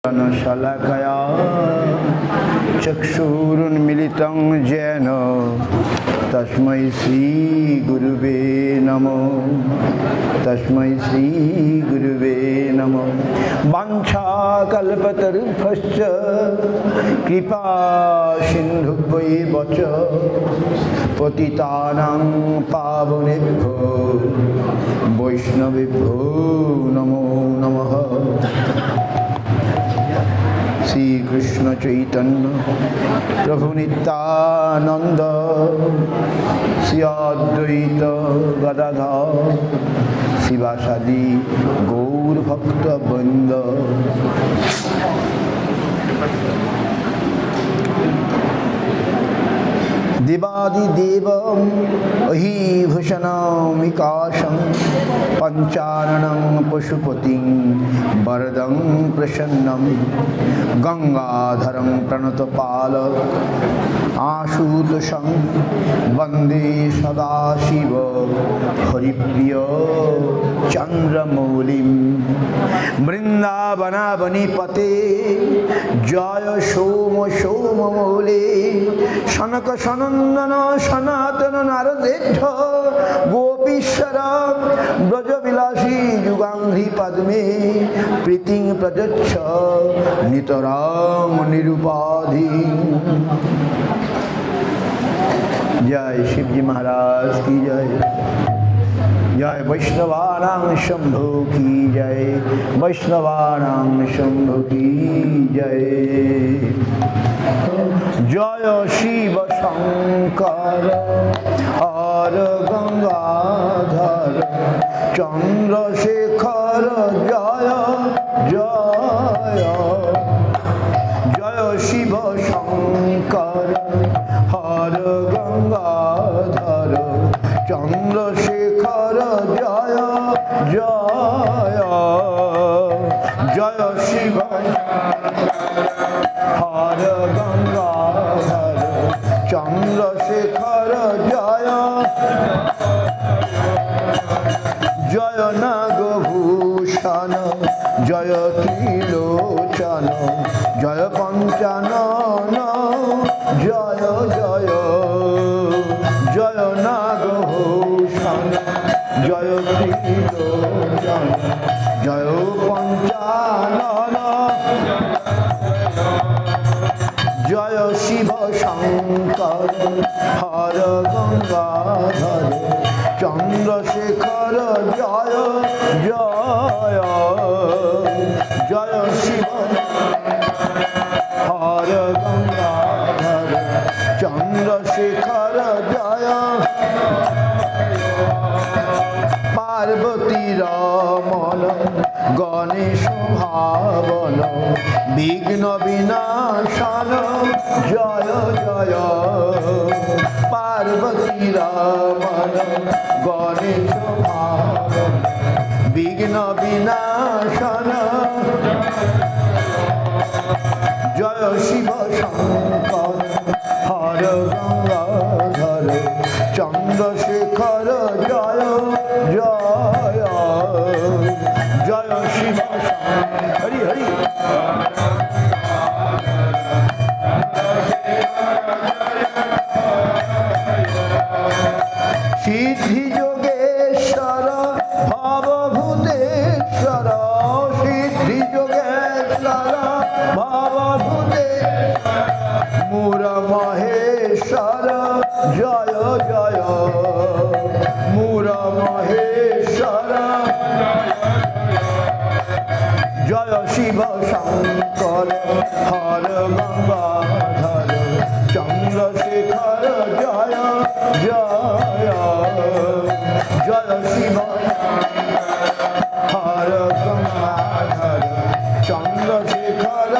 शलाकया चक्षुरुन्मिलितं येन तस्मै श्रीगुरुवे नमः। तस्मै श्रीगुरुवे नमः। वाञ्छाकल्पतरुभ्यश्च कृपा सिन्धुभ्यैव च पतितानां पावनेभ्यो वैष्णवेभ्यो नमो नमः। श्री कृष्ण चैतन्य प्रभु नित्यानंद श्री अद्वैत गदाधर शिवासादि गौर भक्त वृंद। देवादिदेवम् अहिभूषणमिकाशं पंचाननं पशुपतिं वरदं प्रसन्नं गंगाधरं प्रणतपालक आशुतोषं वन्दे सदाशिव हरिप्रिय चन्द्रमौलिं। वृन्दावनावनिपते जय सोम सोममौले सनक सनंदन सनातन नारदेढ़ गोपीश्वर ब्रजविलासी युगांघ्रि पद्मे प्रीतिं प्रजच्छ नितरां निरुपाधि। जय शिवजी महाराज की जय। जय वैष्णवानां शंभु की जय। वैष्णवानां शंभु की जय। जय शिव शंकर हर गंगाधर चंद्रशेखर जय जय। जय शिव शंकर हर गंगाधर चंद्रशेखर जय जय। जय शिव हर गंगाधर चंद्रशेखर जय। जय नागभूषण जय त्रिलोचन जय पंचानन जय जय। जय नागभूषण जय त्रिलोचन जय पंचानन। जय शिव शंकर हर गंगाधर चंद्रशेखर जय जय। जय शिव हर गंगाधर चंद्रशेखर जय। पार्वती रमण गणेश भावन विघ्न विनाशन जय जय। पार्वती रमण गणेश भावन विघ्न विनाशन जय शिव शंकर हर गंगाधर चंद्रशेखर जय जय। जय शिव हरि हरि। सिद्धि योगेश्वर भवभूतेश्वर सिद्धि योगेश्वर भवभूतेश्वर मूर महेश्वर जय जय। मूर महेश्वर जय शिव शंकर हर गंगाधर चंद्रशेखर जय जय। जय शिव हर गंगाधर चंद्रशेखर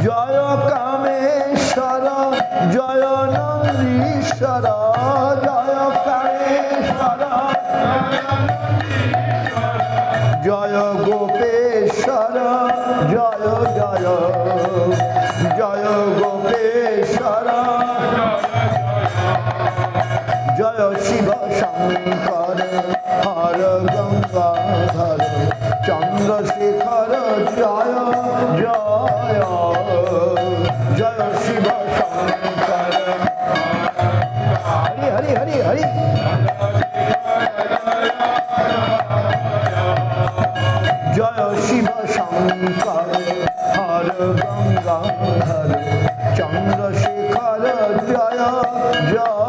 जय कामेश्वर जय नंदीश्वर जय कामेश्वर जय गोपेश्वर जय जय। जय गोपेश्वर जय शिव शंकर हर गंगाधर চন্দ্রশেখর জয় জয় জয় শিব শঙ্কর হরি হরি হরি হরি জয় শিব শঙ্কর হর গঙ্গাধর চন্দ্রশেখর জয় জয়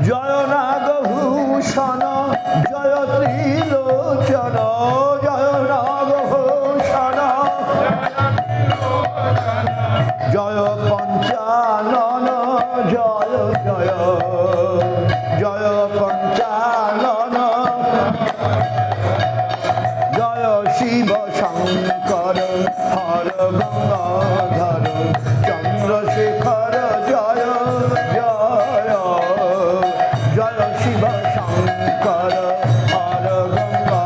জয় নাগভূষণ জয় ত্রিলোচন জয় নাগভূষণ জয় পঞ্চানন জয় জয় জয় পঞ্চানন জয় শিব শঙ্কর হর গঙ্গাধর চন্দ্রশেখর জয় জয় জয় শিব শঙ্কর হর গঙ্গা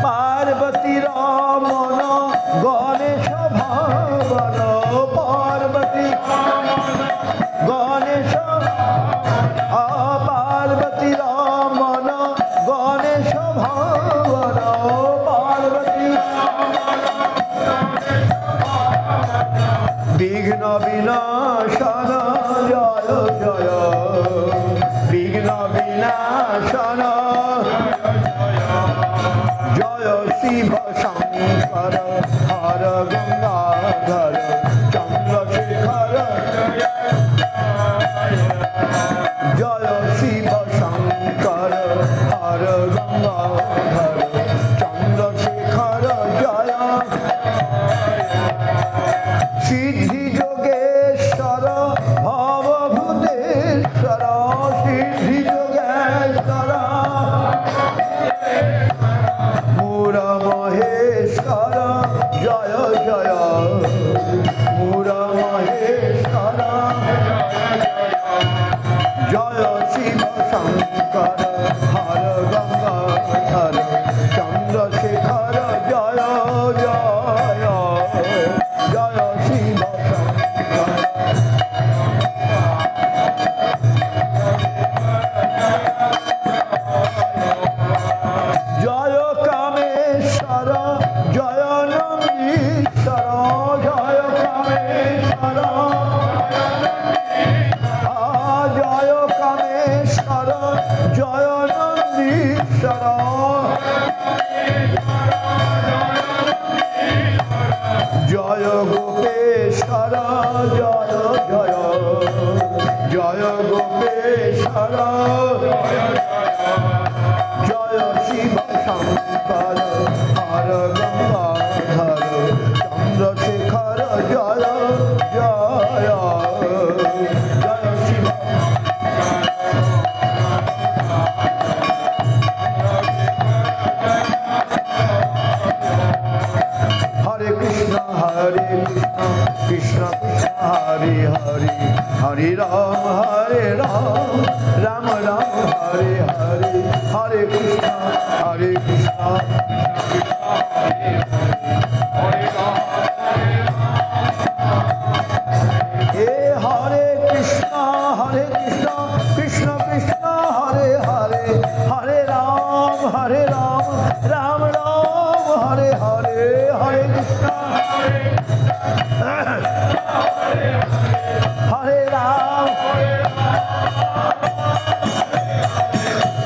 পার্বতী রমন গণেশ ভবন পার্বতী গণেশ পার্বতী রমন গণেশ ভবন পার্বতী বিঘ্ন বিনাশন জয় জয় বিঘ্ন বিনাশন জয় শিব শঙ্কর হর গঙ্গাধর চন্দ্রশেখর জয় শিব শঙ্কর হর গঙ্গাধর চন্দ্রশেখর জয় সিদ্ধি যোগেশ্বর ভবভূতেশ্বর সিদ্ধি যোগেশ্বর মুর মহেশ্বর জয় জয় মুর মহেশ্বর জয় শিব শঙ্কর হর গঙ্গাধর চন্দ্রশেখর জয় জয় জয় শিব শঙ্কর জয় কামেশ্বর জয় নন্দীশ্বর জয় কামেশ্বর জয় কামেশ্বর জয় নন্দীশ্বর জয় গোপেশ্বর জয় জয় জয় গোপেশ্বর জয় শিব শঙ্কর হর গঙ্গাধর চন্দ্রশেখর জয় জয় জয় শিব হরে কৃষ্ণ কৃষ্ণ কৃষ্ণ হরে হরে হরে রাম রাম রাম হরে হরে হরে কৃষ্ণ হে হরে কৃষ্ণ কৃষ্ণ কৃষ্ণ হরে হরে হরে রাম রাম রাম হরে হরে হরে কৃষ্ণ হরে রাম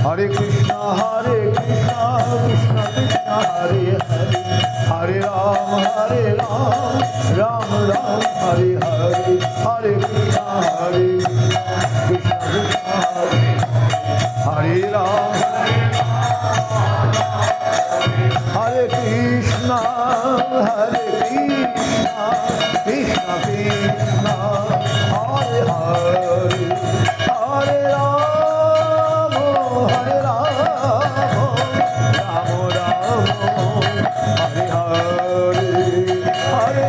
হরে কৃষ্ণ কৃষ্ণ কৃষ্ণ হরে হরে হরে রাম রাম রাম হরে হরে হরে কৃষ্ণ কৃষ্ণ হরে রাম হরে কৃষ্ণ কৃষ্ণ কৃষ্ণ হরে হরে হরে রাম রাম রাম হরে হরে হরে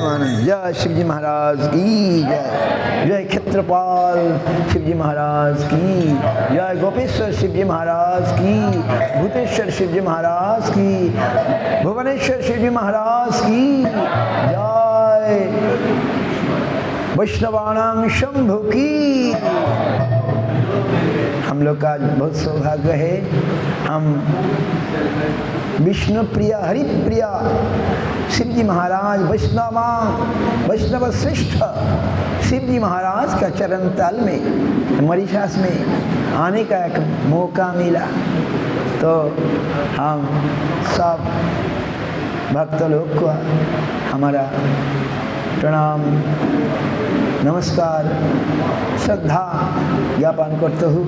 परमानंद। जय शिवजी महाराज की जय। जय क्षेत्रपाल शिवजी महाराज की जय। गोपेश्वर शिवजी महाराज की, भूतेश्वर शिवजी महाराज की, भुवनेश्वर शिवजी महाराज की जय। वैष्णवानां शंभु की। हम लोग का बहुत सौभाग्य है, हम विष्णु प्रिया हरि प्रिया शिवजी महाराज वैष्णव श्रेष्ठ शिवजी महाराज का चरण तल में मॉरिशस में आने का एक मौका मिला, तो हम सब भक्त लोग को हमारा प्रणाम नमस्कार श्रद्धा ज्ञापन करते हूँ।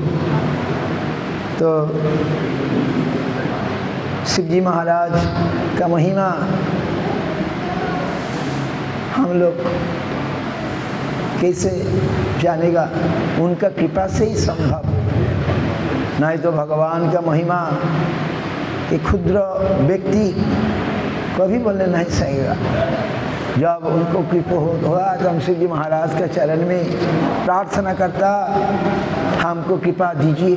तो शिवजी महाराज का महिमा हम लोग कैसे जानेगा, उनका कृपा से ही संभव, नहीं तो भगवान का महिमा कि क्षुद्र व्यक्ति कभी बोलने नहीं सकेगा। जब उनको कृपा होगा तो हम शिवजी महाराज के चरण में प्रार्थना करता, हमको कृपा दीजिए।